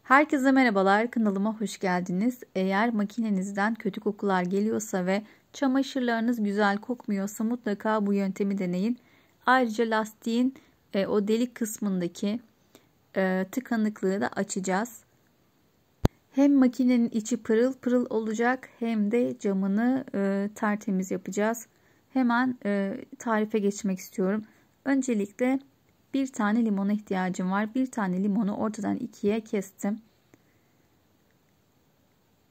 Herkese merhabalar, kanalıma hoş geldiniz. Eğer makinenizden kötü kokular geliyorsa ve çamaşırlarınız güzel kokmuyorsa mutlaka bu yöntemi deneyin. Ayrıca lastiğin o delik kısmındaki tıkanıklığı da açacağız. Hem makinenin içi pırıl pırıl olacak hem de camını tertemiz yapacağız. Hemen tarife geçmek istiyorum. Öncelikle bir tane limona ihtiyacım var. Bir tane limonu ortadan ikiye kestim.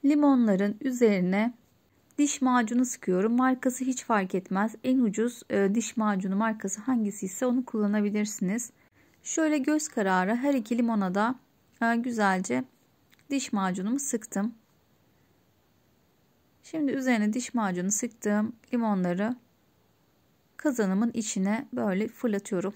Limonların üzerine diş macunu sıkıyorum. Markası hiç fark etmez. En ucuz diş macunu markası hangisi ise onu kullanabilirsiniz. Şöyle göz kararı her iki limona da güzelce diş macunumu sıktım. Şimdi üzerine diş macunu sıktığım limonları kazanımın içine böyle fırlatıyorum.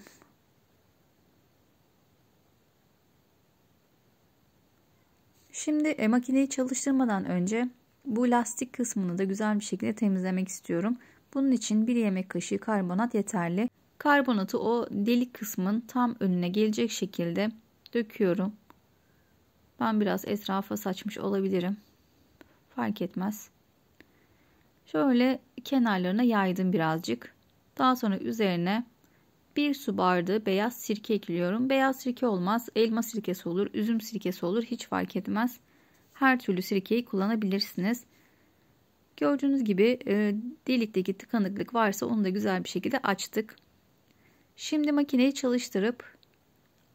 Şimdi makineyi çalıştırmadan önce bu lastik kısmını da güzel bir şekilde temizlemek istiyorum. Bunun için 1 yemek kaşığı karbonat yeterli. Karbonatı o delik kısmın tam önüne gelecek şekilde döküyorum. Ben biraz etrafa saçmış olabilirim. Fark etmez. Şöyle kenarlarına yaydım birazcık. Daha sonra üzerine 1 su bardağı beyaz sirke ekliyorum. Beyaz sirke olmaz. Elma sirkesi olur, üzüm sirkesi olur. Hiç fark etmez. Her türlü sirkeyi kullanabilirsiniz. Gördüğünüz gibi delikteki tıkanıklık varsa onu da güzel bir şekilde açtık. Şimdi makineyi çalıştırıp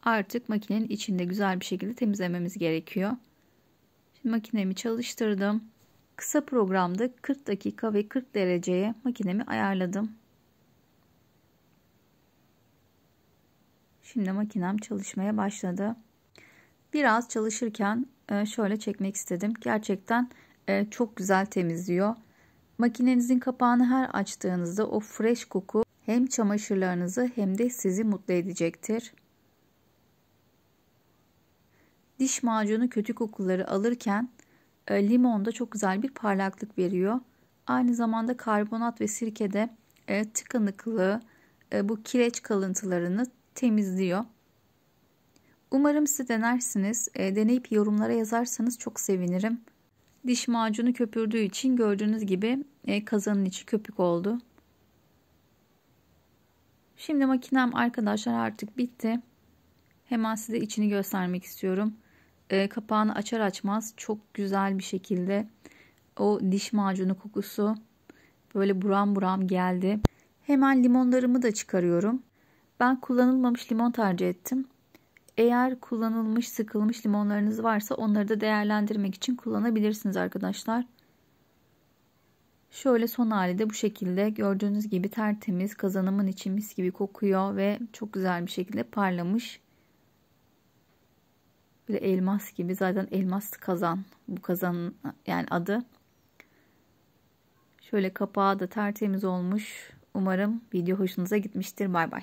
artık makinenin içinde güzel bir şekilde temizlememiz gerekiyor. Şimdi makinemi çalıştırdım. Kısa programda 40 dakika ve 40 dereceye makinemi ayarladım. Şimdi makinem çalışmaya başladı. Biraz çalışırken şöyle çekmek istedim. Gerçekten çok güzel temizliyor. Makinenizin kapağını her açtığınızda o fresh koku hem çamaşırlarınızı hem de sizi mutlu edecektir. Diş macunu kötü kokuları alırken limon da çok güzel bir parlaklık veriyor. Aynı zamanda karbonat ve sirke de tıkanıklığı, bu kireç kalıntılarını temizliyor. Umarım siz denersiniz. Deneyip yorumlara yazarsanız çok sevinirim. Diş macunu köpürdüğü için gördüğünüz gibi kazanın içi köpük oldu. Şimdi makinem arkadaşlar artık bitti. Hemen size içini göstermek istiyorum. Kapağını açar açmaz çok güzel bir şekilde o diş macunu kokusu böyle buram buram geldi. Hemen limonlarımı da çıkarıyorum. Ben kullanılmamış limon tercih ettim. Eğer kullanılmış, sıkılmış limonlarınız varsa onları da değerlendirmek için kullanabilirsiniz arkadaşlar. Şöyle son hali de bu şekilde gördüğünüz gibi tertemiz, kazanımın içi mis gibi kokuyor ve çok güzel bir şekilde parlamış. Böyle elmas gibi, zaten elmas kazan bu kazanın yani adı. Şöyle kapağı da tertemiz olmuş. Umarım video hoşunuza gitmiştir. Bay bay.